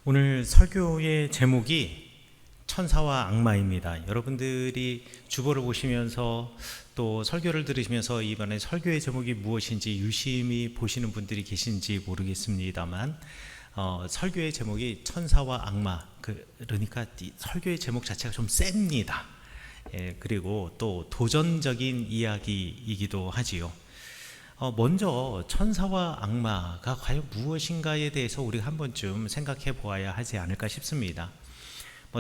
오늘 설교의 제목이 천사와 악마입니다. 여러분들이 주보를 보시면서 또 설교를 들으시면서 이번에 설교의 제목이 무엇인지 유심히 보시는 분들이 계신지 모르겠습니다만 설교의 제목이 천사와 악마, 그러니까 설교의 제목 자체가 좀 셉니다. 그리고 또 도전적인 이야기이기도 하지요. 먼저 천사와 악마가 과연 무엇인가에 대해서 우리가 한 번쯤 생각해 보아야 하지 않을까 싶습니다.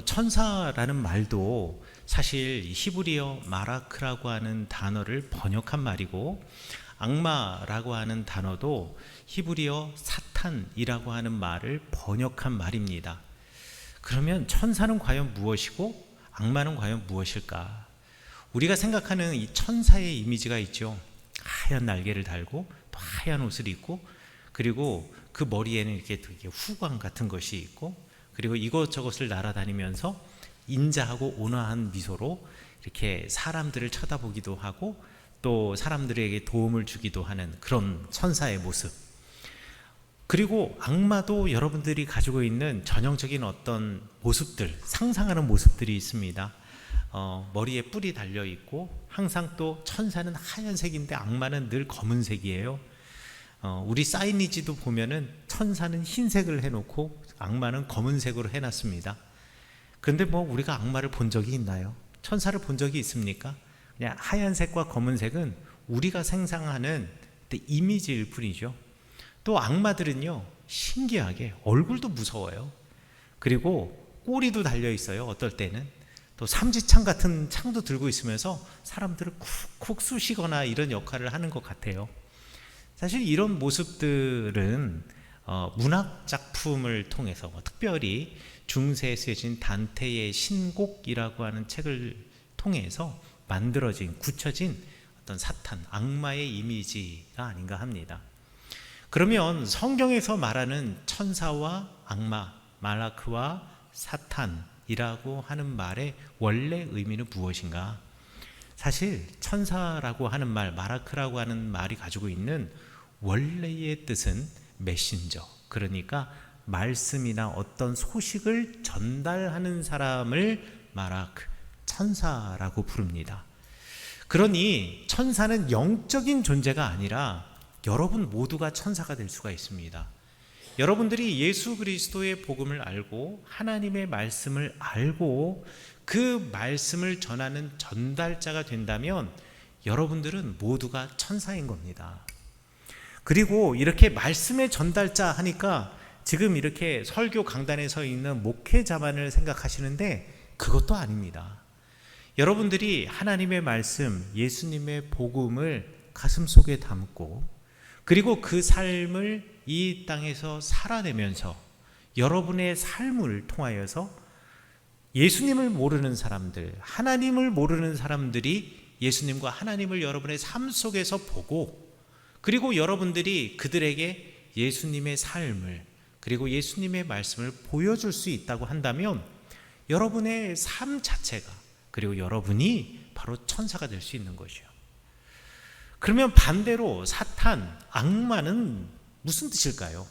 천사라는 말도 사실 히브리어 마라크라고 하는 단어를 번역한 말이고, 악마라고 하는 단어도 히브리어 사탄이라고 하는 말을 번역한 말입니다. 그러면 천사는 과연 무엇이고 악마는 과연 무엇일까? 우리가 생각하는 이 천사의 이미지가 있죠. 하얀 날개를 달고 또 하얀 옷을 입고, 그리고 그 머리에는 이렇게 되게 후광 같은 것이 있고, 그리고 이것저것을 날아다니면서 인자하고 온화한 미소로 이렇게 사람들을 쳐다보기도 하고 또 사람들에게 도움을 주기도 하는 그런 천사의 모습. 그리고 악마도 여러분들이 가지고 있는 전형적인 어떤 모습들, 상상하는 모습들이 있습니다. 머리에 뿔이 달려있고, 항상 또 천사는 하얀색인데 악마는 늘 검은색이에요. 우리 사이니지도 보면은 천사는 흰색을 해놓고 악마는 검은색으로 해놨습니다. 그런데 우리가 악마를 본 적이 있나요? 천사를 본 적이 있습니까? 그냥 하얀색과 검은색은 우리가 상상하는 이미지일 뿐이죠. 또 악마들은요, 신기하게 얼굴도 무서워요. 그리고 꼬리도 달려있어요. 어떨 때는 또 삼지창 같은 창도 들고 있으면서 사람들을 쿡쿡 쑤시거나 이런 역할을 하는 것 같아요. 사실 이런 모습들은 문학 작품을 통해서, 특별히 중세에 쓰여진 단테의 신곡이라고 하는 책을 통해서 만들어진, 굳혀진 어떤 사탄, 악마의 이미지가 아닌가 합니다. 그러면 성경에서 말하는 천사와 악마, 말라크와 사탄이라고 하는 말의 원래 의미는 무엇인가? 사실 천사라고 하는 말, 마라크라고 하는 말이 가지고 있는 원래의 뜻은 메신저, 그러니까 말씀이나 어떤 소식을 전달하는 사람을 마라크, 천사라고 부릅니다. 그러니 천사는 영적인 존재가 아니라 여러분 모두가 천사가 될 수가 있습니다. 여러분들이 예수 그리스도의 복음을 알고 하나님의 말씀을 알고 그 말씀을 전하는 전달자가 된다면 여러분들은 모두가 천사인 겁니다. 그리고 이렇게 말씀의 전달자 하니까 지금 이렇게 설교 강단에 서 있는 목회자만을 생각하시는데 그것도 아닙니다. 여러분들이 하나님의 말씀, 예수님의 복음을 가슴속에 담고, 그리고 그 삶을 이 땅에서 살아내면서 여러분의 삶을 통하여서 예수님을 모르는 사람들, 하나님을 모르는 사람들이 예수님과 하나님을 여러분의 삶 속에서 보고, 그리고 여러분들이 그들에게 예수님의 삶을, 그리고 예수님의 말씀을 보여줄 수 있다고 한다면 여러분의 삶 자체가, 그리고 여러분이 바로 천사가 될 수 있는 것이요. 그러면 반대로 사탄, 악마는 무슨 뜻일까요?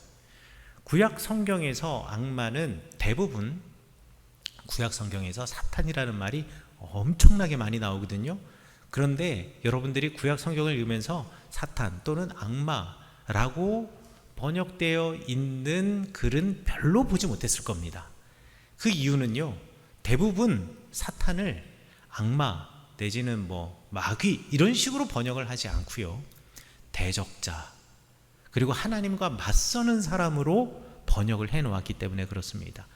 구약 성경에서 악마는 대부분, 구약 성경에서 사탄이라는 말이 엄청나게 많이 나오거든요. 그런데 여러분들이 구약 성경을 읽으면서 사탄 또는 악마라고 번역되어 있는 글은 별로 보지 못했을 겁니다. 그 이유는요, 대부분 사탄을 악마 내지는 마귀 이런 식으로 번역을 하지 않고요, 대적자, 그리고 하나님과 맞서는 사람으로 번역을 해놓았기 때문에 그렇습니다.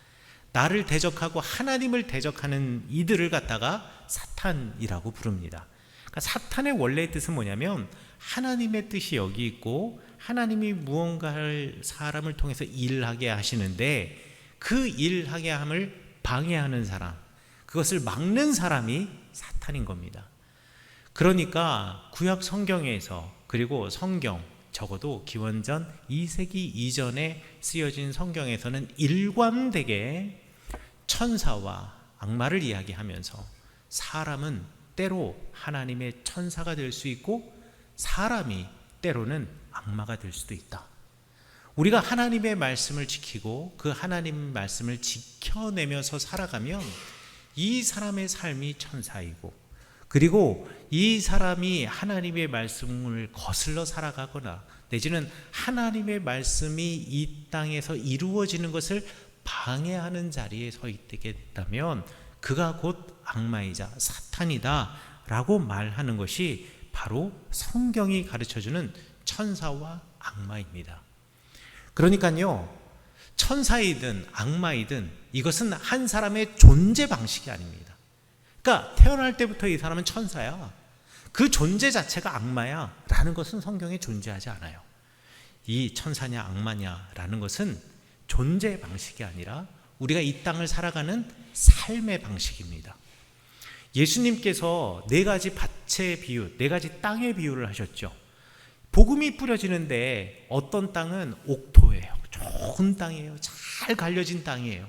나를 대적하고 하나님을 대적하는 이들을 갖다가 사탄이라고 부릅니다. 그러니까 사탄의 원래의 뜻은 뭐냐면 하나님의 뜻이 여기 있고 하나님이 무언가를 사람을 통해서 일하게 하시는데 그 일하게 함을 방해하는 사람, 그것을 막는 사람이 사탄인 겁니다. 그러니까 구약 성경에서, 그리고 성경, 적어도 기원전 2세기 이전에 쓰여진 성경에서는 일관되게 천사와 악마를 이야기하면서 사람은 때로 하나님의 천사가 될 수 있고 사람이 때로는 악마가 될 수도 있다. 우리가 하나님의 말씀을 지키고 그 하나님 말씀을 지켜내면서 살아가면 이 사람의 삶이 천사이고, 그리고 이 사람이 하나님의 말씀을 거슬러 살아가거나 내지는 하나님의 말씀이 이 땅에서 이루어지는 것을 방해하는 자리에 서 있게 됐다면 그가 곧 악마이자 사탄이다 라고 말하는 것이 바로 성경이 가르쳐주는 천사와 악마입니다. 그러니까요, 천사이든 악마이든 이것은 한 사람의 존재 방식이 아닙니다. 그러니까 태어날 때부터 이 사람은 천사야, 그 존재 자체가 악마야 라는 것은 성경에 존재하지 않아요. 이 천사냐 악마냐 라는 것은 존재 방식이 아니라 우리가 이 땅을 살아가는 삶의 방식입니다. 예수님께서 4가지 밭의 비유, 4가지 땅의 비유를 하셨죠. 복음이 뿌려지는데 어떤 땅은 옥토예요. 좋은 땅이에요. 잘 갈려진 땅이에요.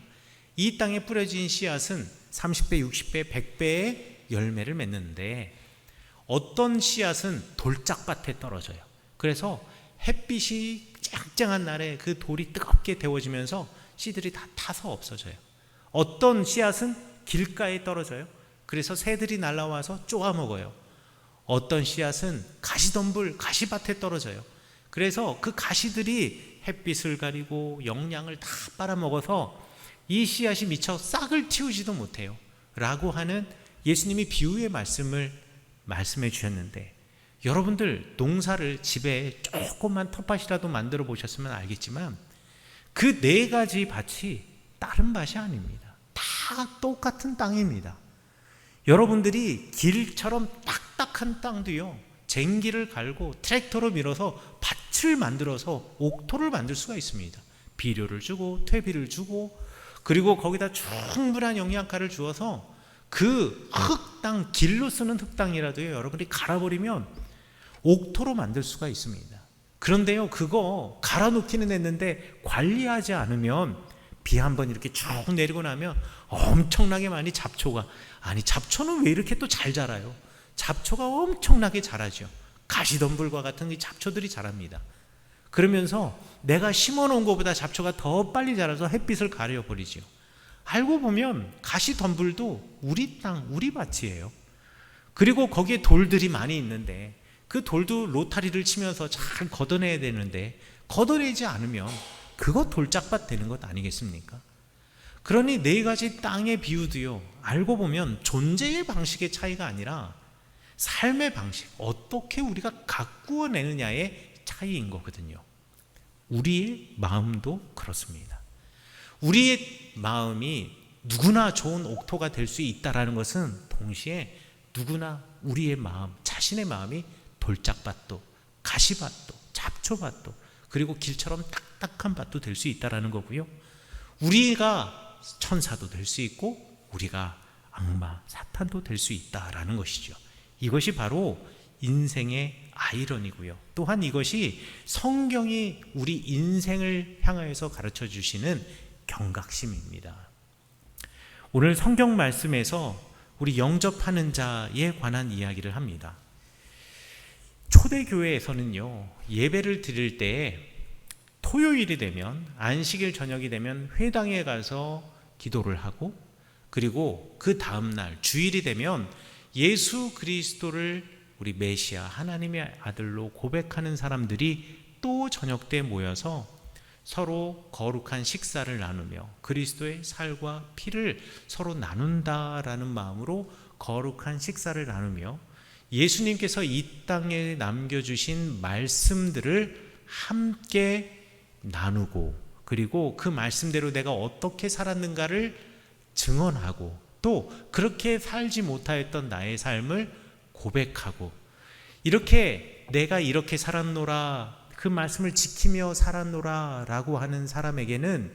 이 땅에 뿌려진 씨앗은 30배, 60배, 100배의 열매를 맺는데 어떤 씨앗은 돌짝밭에 떨어져요. 그래서 햇빛이 쨍쨍한 날에 그 돌이 뜨겁게 데워지면서 씨들이 다 타서 없어져요. 어떤 씨앗은 길가에 떨어져요. 그래서 새들이 날아와서 쪼아 먹어요. 어떤 씨앗은 가시덤불, 가시밭에 떨어져요. 그래서 그 가시들이 햇빛을 가리고 영양을 다 빨아먹어서 이 씨앗이 미처 싹을 틔우지도 못해요 라고 하는 예수님이 비유의 말씀을 말씀해 주셨는데, 여러분들 농사를 집에 조금만 텃밭이라도 만들어 보셨으면 알겠지만 그 4가지 밭이 다른 밭이 아닙니다. 다 똑같은 땅입니다. 여러분들이 길처럼 딱딱한 땅도요, 쟁기를 갈고 트랙터로 밀어서 밭을 만들어서 옥토를 만들 수가 있습니다. 비료를 주고 퇴비를 주고 그리고 거기다 충분한 영양가를 주어서 그 흙땅, 길로 쓰는 흙땅이라도요 여러분이 갈아버리면 옥토로 만들 수가 있습니다. 그런데요, 그거 갈아놓기는 했는데 관리하지 않으면 비 한번 이렇게 쭉 내리고 나면 엄청나게 많이 잡초가, 아니 잡초는 왜 이렇게 또 잘 자라요? 잡초가 엄청나게 자라죠. 가시덤불과 같은 이 잡초들이 자랍니다. 그러면서 내가 심어놓은 것보다 잡초가 더 빨리 자라서 햇빛을 가려버리죠. 알고 보면 가시덤불도 우리 땅, 우리 밭이에요. 그리고 거기에 돌들이 많이 있는데 그 돌도 로타리를 치면서 잘 걷어내야 되는데 걷어내지 않으면 그거 돌짝밭 되는 것 아니겠습니까? 그러니 4가지 땅의 비유도요, 알고 보면 존재의 방식의 차이가 아니라 삶의 방식, 어떻게 우리가 가꾸어내느냐의 차이인 거거든요. 우리의 마음도 그렇습니다. 우리의 마음이 누구나 좋은 옥토가 될 수 있다는 것은 동시에 누구나 우리의 마음, 자신의 마음이 돌짝밭도, 가시밭도, 잡초밭도, 그리고 길처럼 딱딱한 밭도 될 수 있다는 거고요. 우리가 천사도 될 수 있고 우리가 악마, 사탄도 될 수 있다라는 것이죠. 이것이 바로 인생의 아이러니고요. 또한 이것이 성경이 우리 인생을 향하여서 가르쳐 주시는 경각심입니다. 오늘 성경 말씀에서 우리 영접하는 자에 관한 이야기를 합니다. 초대교회에서는요, 예배를 드릴 때 토요일이 되면, 안식일 저녁이 되면 회당에 가서 기도를 하고, 그리고 그 다음날 주일이 되면 예수 그리스도를 우리 메시아 하나님의 아들로 고백하는 사람들이 또 저녁 때 모여서 서로 거룩한 식사를 나누며 그리스도의 살과 피를 서로 나눈다라는 마음으로 거룩한 식사를 나누며 예수님께서 이 땅에 남겨주신 말씀들을 함께 나누고, 그리고 그 말씀대로 내가 어떻게 살았는가를 증언하고, 또 그렇게 살지 못하였던 나의 삶을 고백하고, 이렇게 내가 이렇게 살았노라, 그 말씀을 지키며 살았노라 라고 하는 사람에게는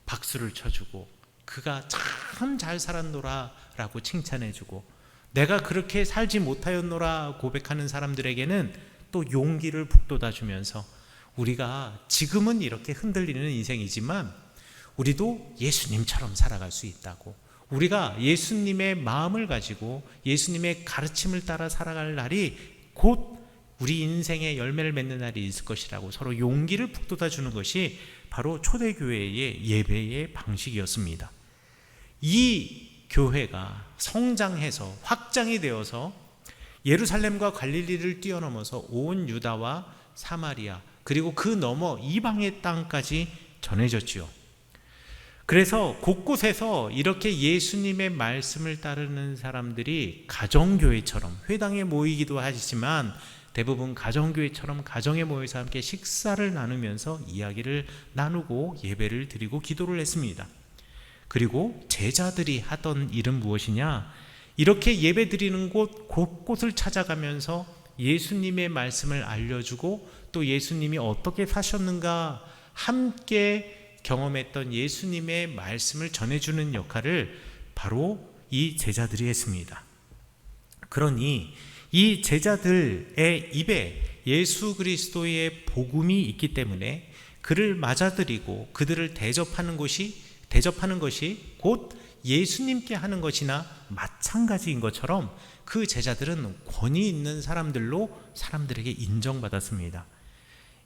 박수를 쳐주고, 그가 참 잘 살았노라 라고 칭찬해주고, 내가 그렇게 살지 못하였노라 고백하는 사람들에게는 또 용기를 북돋아주면서 우리가 지금은 이렇게 흔들리는 인생이지만 우리도 예수님처럼 살아갈 수 있다고, 우리가 예수님의 마음을 가지고 예수님의 가르침을 따라 살아갈 날이 곧 우리 인생에 열매를 맺는 날이 있을 것이라고 서로 용기를 북돋아 주는 것이 바로 초대교회의 예배의 방식이었습니다. 이 교회가 성장해서 확장이 되어서 예루살렘과 갈릴리를 뛰어넘어서 온 유다와 사마리아 그리고 그 너머 이방의 땅까지 전해졌지요. 그래서 곳곳에서 이렇게 예수님의 말씀을 따르는 사람들이 가정교회처럼 회당에 모이기도 하지만 대부분 가정교회처럼 가정에 모여서 함께 식사를 나누면서 이야기를 나누고 예배를 드리고 기도를 했습니다. 그리고 제자들이 하던 일은 무엇이냐? 이렇게 예배 드리는 곳 곳곳을 찾아가면서 예수님의 말씀을 알려주고 또 예수님이 어떻게 사셨는가 함께 경험했던 예수님의 말씀을 전해주는 역할을 바로 이 제자들이 했습니다. 그러니 이 제자들의 입에 예수 그리스도의 복음이 있기 때문에 그를 맞아들이고 그들을 대접하는 것이 곧 예수님께 하는 것이나 마찬가지인 것처럼 그 제자들은 권위 있는 사람들로 사람들에게 인정받았습니다.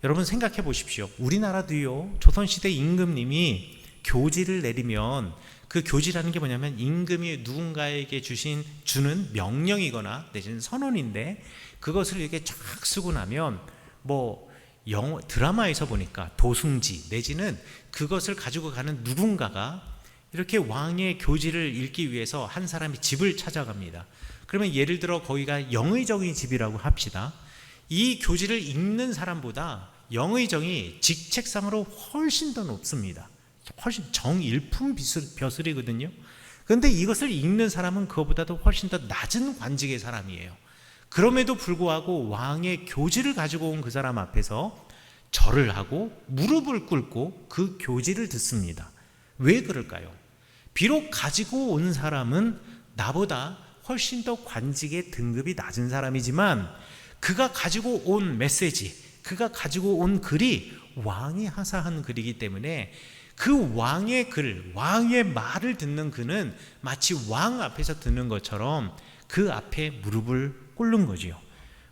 여러분 생각해 보십시오. 우리나라도요, 조선시대 임금님이 교지를 내리면 그 교지라는 게 뭐냐면 임금이 누군가에게 주는 명령이거나 내지는 선언인데 그것을 이렇게 쫙 쓰고 나면 드라마에서 보니까 도승지 내지는 그것을 가지고 가는 누군가가 이렇게 왕의 교지를 읽기 위해서 한 사람이 집을 찾아갑니다. 그러면 예를 들어 거기가 영의정의 집이라고 합시다. 이 교지를 읽는 사람보다 영의정이 직책상으로 훨씬 더 높습니다. 훨씬 정일품 벼슬이거든요. 그런데 이것을 읽는 사람은 그것보다도 훨씬 더 낮은 관직의 사람이에요. 그럼에도 불구하고 왕의 교지를 가지고 온 그 사람 앞에서 절을 하고 무릎을 꿇고 그 교지를 듣습니다. 왜 그럴까요? 비록 가지고 온 사람은 나보다 훨씬 더 관직의 등급이 낮은 사람이지만 그가 가지고 온 메시지, 그가 가지고 온 글이 왕이 하사한 글이기 때문에 그 왕의 글, 왕의 말을 듣는 그는 마치 왕 앞에서 듣는 것처럼 그 앞에 무릎을 꿇는 거지요.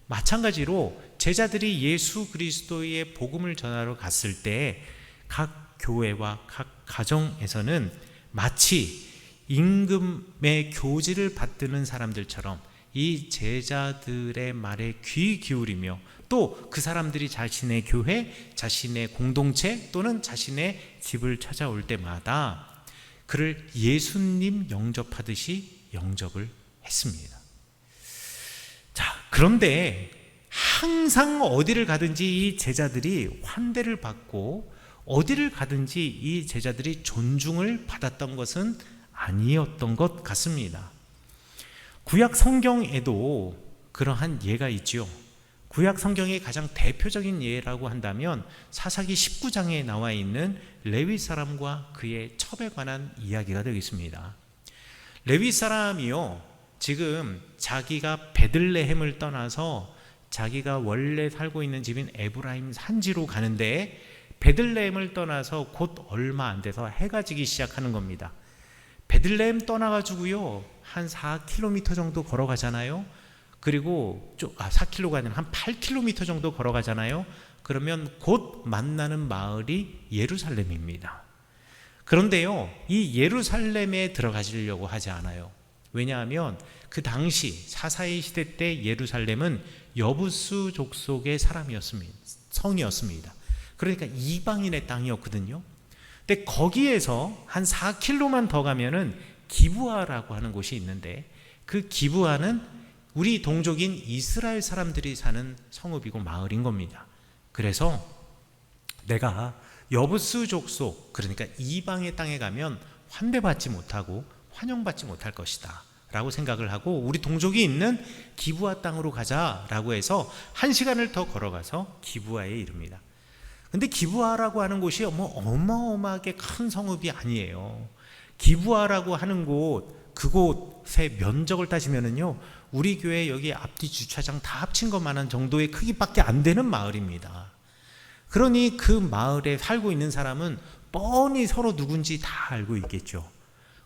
마찬가지로 제자들이 예수 그리스도의 복음을 전하러 갔을 때 각 교회와 각 가정에서는 마치 임금의 교지를 받드는 사람들처럼 이 제자들의 말에 귀 기울이며 또 그 사람들이 자신의 교회, 자신의 공동체 또는 자신의 집을 찾아올 때마다 그를 예수님 영접하듯이 영접을 했습니다. 자, 그런데 항상 어디를 가든지 이 제자들이 환대를 받고 어디를 가든지 이 제자들이 존중을 받았던 것은 아니었던 것 같습니다. 구약 성경에도 그러한 예가 있죠. 구약 성경의 가장 대표적인 예라고 한다면 사사기 19장에 나와 있는 레위 사람과 그의 첩에 관한 이야기가 되겠습니다. 레위 사람이요, 지금 자기가 베들레헴을 떠나서 자기가 원래 살고 있는 집인 에브라임 산지로 가는데 베들레헴을 떠나서 곧 얼마 안 돼서 해가 지기 시작하는 겁니다. 베들레헴 떠나가지고요 한 4km 정도 걸어가잖아요. 그리고 4km가 아니라 한 8km 정도 걸어가잖아요. 그러면 곧 만나는 마을이 예루살렘입니다. 그런데요, 이 예루살렘에 들어가시려고 하지 않아요. 왜냐하면 그 당시 사사의 시대 때 예루살렘은 여부수 족속의 성이었습니다. 그러니까 이방인의 땅이었거든요. 근데 거기에서 한 4km만 더 가면은 기브아라고 하는 곳이 있는데 그 기브아는 우리 동족인 이스라엘 사람들이 사는 성읍이고 마을인 겁니다. 그래서 내가 여부수 족속, 그러니까 이방의 땅에 가면 환대받지 못하고 환영받지 못할 것이다 라고 생각을 하고 우리 동족이 있는 기브아 땅으로 가자라고 해서 1시간을 더 걸어가서 기브아에 이릅니다. 근데 기브아라고 하는 곳이 어마어마하게 큰 성읍이 아니에요. 기브아라고 하는 그곳의 면적을 따지면은요, 우리 교회 여기 앞뒤 주차장 다 합친 것만한 정도의 크기밖에 안 되는 마을입니다. 그러니 그 마을에 살고 있는 사람은 뻔히 서로 누군지 다 알고 있겠죠.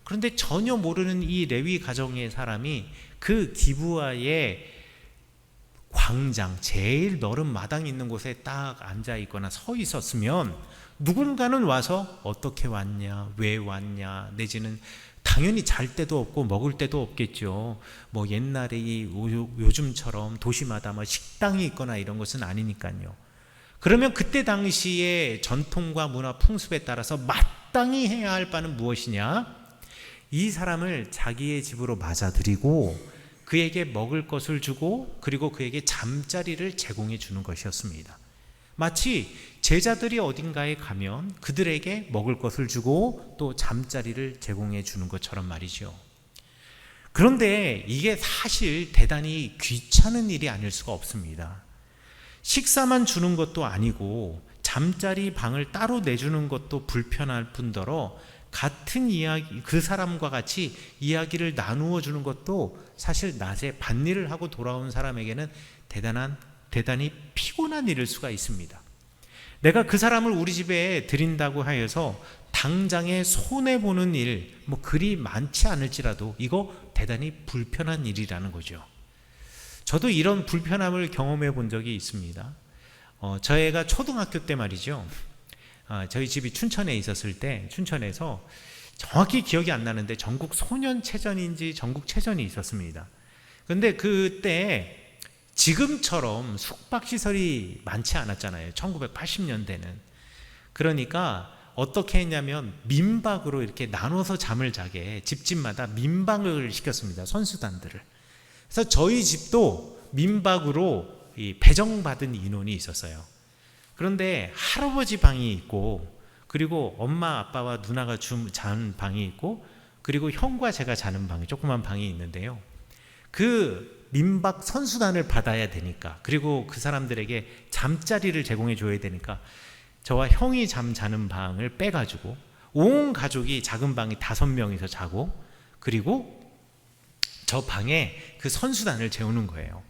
그런데 전혀 모르는 이 레위 가정의 사람이 그 기브아에 광장, 제일 넓은 마당 있는 곳에 딱 앉아 있거나 서 있었으면 누군가는 와서 어떻게 왔냐, 왜 왔냐, 내지는 당연히 잘 데도 없고 먹을 데도 없겠죠. 뭐 옛날에 요즘처럼 도시마다 뭐 식당이 있거나 이런 것은 아니니까요. 그러면 그때 당시의 전통과 문화 풍습에 따라서 마땅히 해야 할 바는 무엇이냐? 이 사람을 자기의 집으로 맞아들이고 그에게 먹을 것을 주고 그리고 그에게 잠자리를 제공해 주는 것이었습니다. 마치 제자들이 어딘가에 가면 그들에게 먹을 것을 주고 또 잠자리를 제공해 주는 것처럼 말이죠. 그런데 이게 사실 대단히 귀찮은 일이 아닐 수가 없습니다. 식사만 주는 것도 아니고 잠자리 방을 따로 내주는 것도 불편할 뿐더러 같은 이야기, 그 사람과 같이 이야기를 나누어 주는 것도 사실 낮에 밭일을 하고 돌아온 사람에게는 대단히 피곤한 일일 수가 있습니다. 내가 그 사람을 우리 집에 들인다고 하여서 당장에 손해보는 일, 뭐 그리 많지 않을지라도 이거 대단히 불편한 일이라는 거죠. 저도 이런 불편함을 경험해 본 적이 있습니다. 저희가 초등학교 때 말이죠. 저희 집이 춘천에 있었을 때 춘천에서 정확히 기억이 안 나는데 전국 소년체전인지 전국체전이 있었습니다. 그런데 그때 지금처럼 숙박시설이 많지 않았잖아요. 1980년대는. 그러니까 어떻게 했냐면 민박으로 이렇게 나눠서 잠을 자게 집집마다 민박을 시켰습니다. 선수단들을. 그래서 저희 집도 민박으로 배정받은 인원이 있었어요. 그런데 할아버지 방이 있고 그리고 엄마 아빠와 누나가 자는 방이 있고 그리고 형과 제가 자는 방이 조그만 방이 있는데요. 그 민박 선수단을 받아야 되니까 그리고 그 사람들에게 잠자리를 제공해 줘야 되니까 저와 형이 자는 방을 빼가지고 온 가족이 작은 방이 5명이서 자고 그리고 저 방에 그 선수단을 재우는 거예요.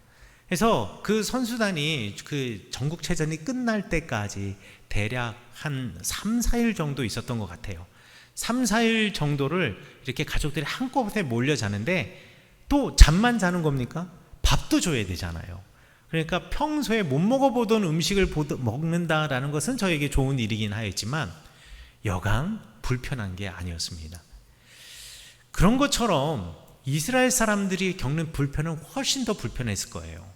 그래서 그 선수단이 그 전국체전이 끝날 때까지 대략 한 3, 4일 정도 있었던 것 같아요. 3, 4일 정도를 이렇게 가족들이 한꺼번에 몰려 자는데 또 잠만 자는 겁니까? 밥도 줘야 되잖아요. 그러니까 평소에 못 먹어보던 음식을 먹는다라는 것은 저에게 좋은 일이긴 하였지만 여간 불편한 게 아니었습니다. 그런 것처럼 이스라엘 사람들이 겪는 불편은 훨씬 더 불편했을 거예요.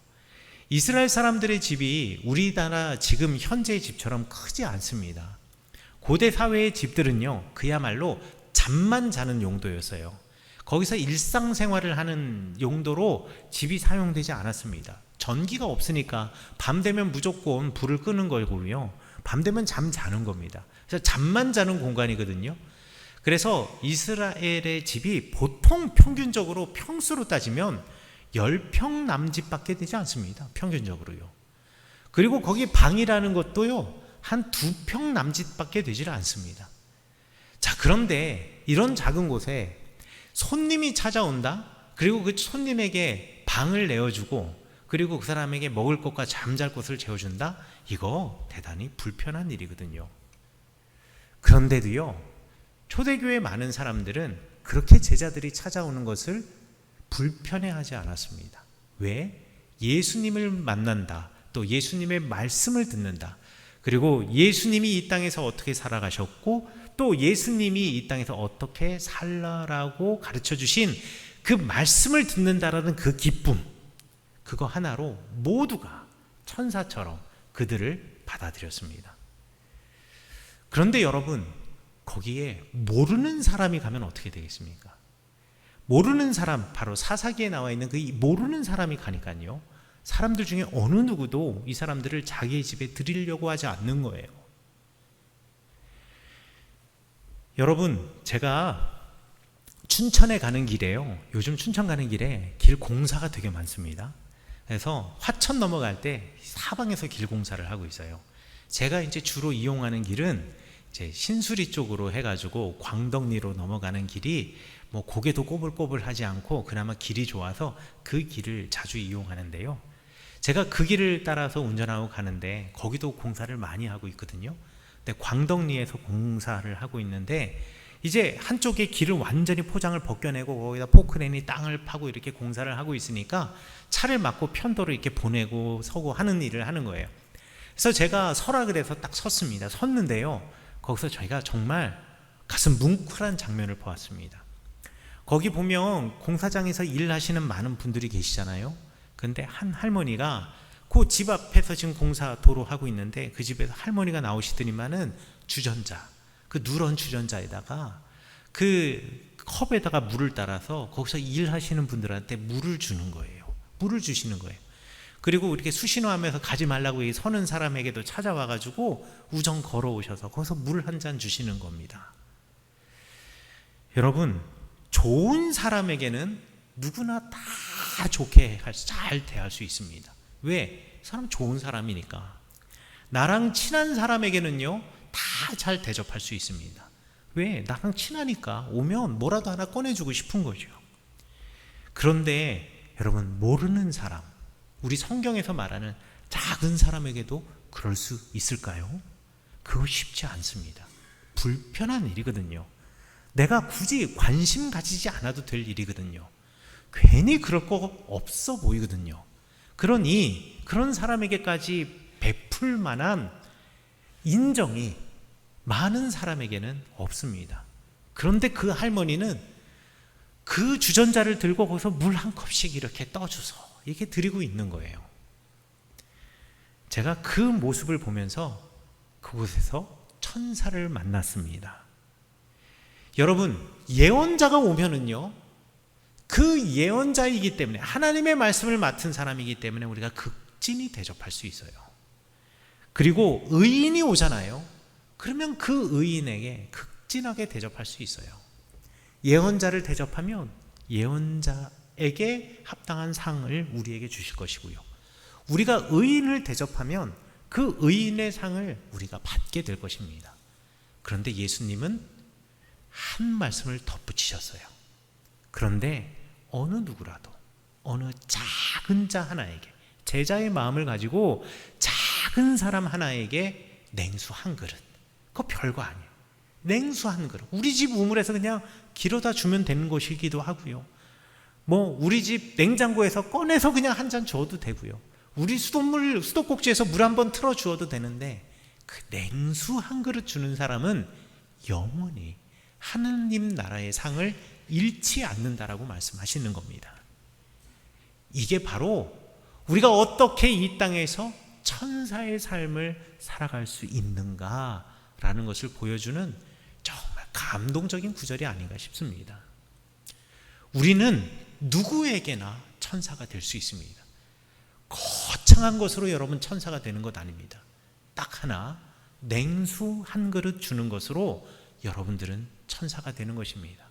이스라엘 사람들의 집이 우리나라 지금 현재의 집처럼 크지 않습니다. 고대 사회의 집들은요, 그야말로 잠만 자는 용도였어요. 거기서 일상생활을 하는 용도로 집이 사용되지 않았습니다. 전기가 없으니까 밤 되면 무조건 불을 끄는 거고요. 밤 되면 잠 자는 겁니다. 그래서 잠만 자는 공간이거든요. 그래서 이스라엘의 집이 보통 평균적으로 평수로 따지면 10평 남짓밖에 되지 않습니다. 평균적으로요. 그리고 거기 방이라는 것도요, 한 2평 남짓밖에 되질 않습니다. 자, 그런데 이런 작은 곳에 손님이 찾아온다? 그리고 그 손님에게 방을 내어주고 그리고 그 사람에게 먹을 것과 잠잘 곳을 재워준다? 이거 대단히 불편한 일이거든요. 그런데도요, 초대교회 많은 사람들은 그렇게 제자들이 찾아오는 것을 불편해하지 않았습니다. 왜? 예수님을 만난다. 또 예수님의 말씀을 듣는다. 그리고 예수님이 이 땅에서 어떻게 살아가셨고 또 예수님이 이 땅에서 어떻게 살라라고 가르쳐 주신 그 말씀을 듣는다라는 그 기쁨, 그거 하나로 모두가 천사처럼 그들을 받아들였습니다. 그런데 여러분, 거기에 모르는 사람이 가면 어떻게 되겠습니까? 모르는 사람, 바로 사사기에 나와 있는 그 모르는 사람이 가니까요, 사람들 중에 어느 누구도 이 사람들을 자기의 집에 들이려고 하지 않는 거예요. 여러분, 제가 춘천에 가는 길에요, 요즘 춘천 가는 길에 길 공사가 되게 많습니다. 그래서 화천 넘어갈 때 사방에서 길 공사를 하고 있어요. 제가 이제 주로 이용하는 길은 이제 신수리 쪽으로 해가지고 광덕리로 넘어가는 길이 뭐 고개도 꼬불꼬불하지 않고 그나마 길이 좋아서 그 길을 자주 이용하는데요. 제가 그 길을 따라서 운전하고 가는데 거기도 공사를 많이 하고 있거든요. 근데 광덕리에서 공사를 하고 있는데 이제 한쪽에 길을 완전히 포장을 벗겨내고 거기다 포크레인이 땅을 파고 이렇게 공사를 하고 있으니까 차를 막고 편도로 이렇게 보내고 서고 하는 일을 하는 거예요. 그래서 제가 서라 해서 딱 섰습니다. 섰는데요, 거기서 저희가 정말 가슴 뭉클한 장면을 보았습니다. 거기 보면 공사장에서 일하시는 많은 분들이 계시잖아요. 근데 한 할머니가 그 집 앞에서 지금 공사 도로 하고 있는데 그 집에서 할머니가 나오시더니만은 주전자, 그 누런 주전자에다가 그 컵에다가 물을 따라서 거기서 일하시는 분들한테 물을 주는 거예요. 물을 주시는 거예요. 그리고 이렇게 수신호하면서 가지 말라고 서는 사람에게도 찾아와가지고 우정 걸어오셔서 거기서 물 한 잔 주시는 겁니다. 여러분, 좋은 사람에게는 누구나 다 좋게 잘 대할 수 있습니다. 왜? 사람 좋은 사람이니까. 나랑 친한 사람에게는요, 다 잘 대접할 수 있습니다. 왜? 나랑 친하니까 오면 뭐라도 하나 꺼내주고 싶은 거죠. 그런데 여러분, 모르는 사람, 우리 성경에서 말하는 작은 사람에게도 그럴 수 있을까요? 그거 쉽지 않습니다. 불편한 일이거든요. 내가 굳이 관심 가지지 않아도 될 일이거든요. 괜히 그럴 거 없어 보이거든요. 그러니 그런 사람에게까지 베풀 만한 인정이 많은 사람에게는 없습니다. 그런데 그 할머니는 그 주전자를 들고 거기서 물 한 컵씩 이렇게 떠줘서 이렇게 드리고 있는 거예요. 제가 그 모습을 보면서 그곳에서 천사를 만났습니다. 여러분, 예언자가 오면은요, 그 예언자이기 때문에, 하나님의 말씀을 맡은 사람이기 때문에 우리가 극진히 대접할 수 있어요. 그리고 의인이 오잖아요. 그러면 그 의인에게 극진하게 대접할 수 있어요. 예언자를 대접하면 예언자에게 합당한 상을 우리에게 주실 것이고요, 우리가 의인을 대접하면 그 의인의 상을 우리가 받게 될 것입니다. 그런데 예수님은 한 말씀을 덧붙이셨어요. 그런데 어느 누구라도, 어느 작은 자 하나에게, 제자의 마음을 가지고 작은 사람 하나에게 냉수 한 그릇, 그거 별거 아니에요. 냉수 한 그릇, 우리 집 우물에서 그냥 길어다 주면 되는 것이기도 하고요, 뭐 우리 집 냉장고에서 꺼내서 그냥 한 잔 줘도 되고요, 우리 수도꼭지에서 물 한 번 틀어 주어도 되는데, 그 냉수 한 그릇 주는 사람은 영원히 하느님 나라의 상을 잃지 않는다라고 말씀하시는 겁니다. 이게 바로 우리가 어떻게 이 땅에서 천사의 삶을 살아갈 수 있는가라는 것을 보여주는 정말 감동적인 구절이 아닌가 싶습니다. 우리는 누구에게나 천사가 될 수 있습니다. 거창한 것으로 여러분 천사가 되는 것 아닙니다. 딱 하나, 냉수 한 그릇 주는 것으로 여러분들은 천사가 되는 것입니다.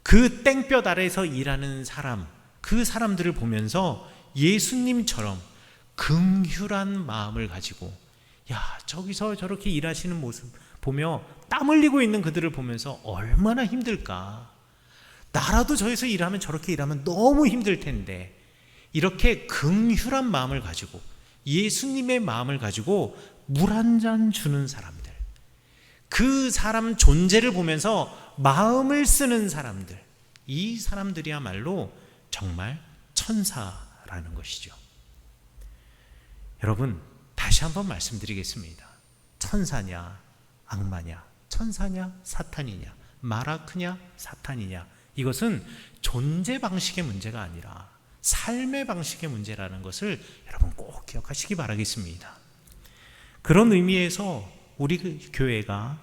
그 땡볕 아래에서 일하는 사람, 그 사람들을 보면서 예수님처럼 긍휼한 마음을 가지고, 야, 저기서 저렇게 일하시는 모습 보며 땀 흘리고 있는 그들을 보면서 얼마나 힘들까, 나라도 저기서 일하면 저렇게 일하면 너무 힘들 텐데, 이렇게 긍휼한 마음을 가지고, 예수님의 마음을 가지고 물 한 잔 주는 사람들, 그 사람 존재를 보면서 마음을 쓰는 사람들, 이 사람들이야말로 정말 천사라는 것이죠. 여러분, 다시 한번 말씀드리겠습니다. 천사냐 악마냐, 천사냐 사탄이냐, 마라크냐 사탄이냐, 이것은 존재 방식의 문제가 아니라 삶의 방식의 문제라는 것을 여러분 꼭 기억하시기 바라겠습니다. 그런 의미에서 우리 교회가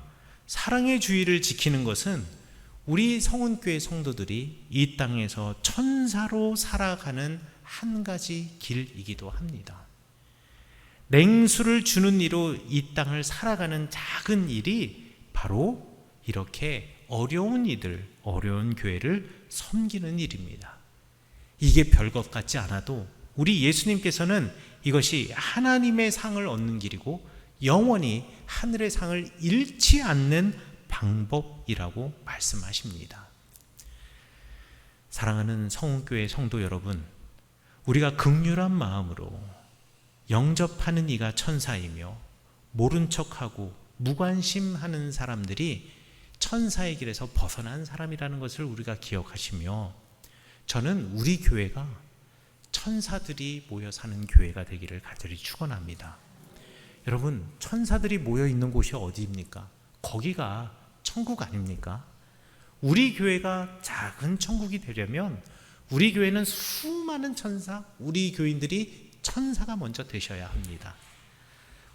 사랑의 주의를 지키는 것은 우리 성운교회 성도들이 이 땅에서 천사로 살아가는 한 가지 길이기도 합니다. 냉수를 주는 이로 이 땅을 살아가는 작은 일이 바로 이렇게 어려운 이들, 어려운 교회를 섬기는 일입니다. 이게 별것 같지 않아도 우리 예수님께서는 이것이 하나님의 상을 얻는 길이고 영원히 하늘의 상을 잃지 않는 방법이라고 말씀하십니다. 사랑하는 성운교회 성도 여러분, 우리가 긍휼한 마음으로 영접하는 이가 천사이며 모른 척하고 무관심하는 사람들이 천사의 길에서 벗어난 사람이라는 것을 우리가 기억하시며, 저는 우리 교회가 천사들이 모여 사는 교회가 되기를 간절히 축원합니다. 여러분, 천사들이 모여 있는 곳이 어디입니까? 거기가 천국 아닙니까? 우리 교회가 작은 천국이 되려면 우리 교회는 수많은 천사, 우리 교인들이 천사가 먼저 되셔야 합니다.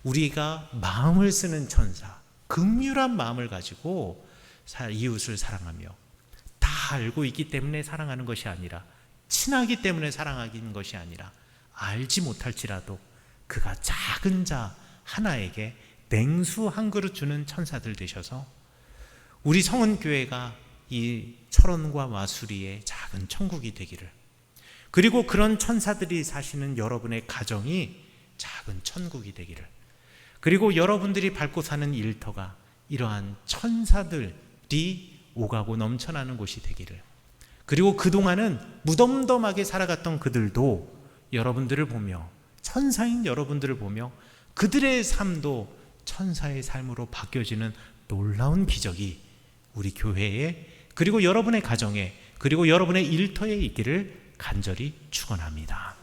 우리가 마음을 쓰는 천사, 긍휼한 마음을 가지고 이웃을 사랑하며, 다 알고 있기 때문에 사랑하는 것이 아니라, 친하기 때문에 사랑하는 것이 아니라, 알지 못할지라도 그가 작은 자 하나에게 냉수 한 그릇 주는 천사들 되셔서 우리 성은교회가 이 철원과 마수리의 작은 천국이 되기를, 그리고 그런 천사들이 사시는 여러분의 가정이 작은 천국이 되기를, 그리고 여러분들이 밟고 사는 일터가 이러한 천사들이 오가고 넘쳐나는 곳이 되기를, 그리고 그동안은 무덤덤하게 살아갔던 그들도 여러분들을 보며, 천사인 여러분들을 보며 그들의 삶도 천사의 삶으로 바뀌어지는 놀라운 기적이 우리 교회에, 그리고 여러분의 가정에, 그리고 여러분의 일터에 있기를 간절히 축원합니다.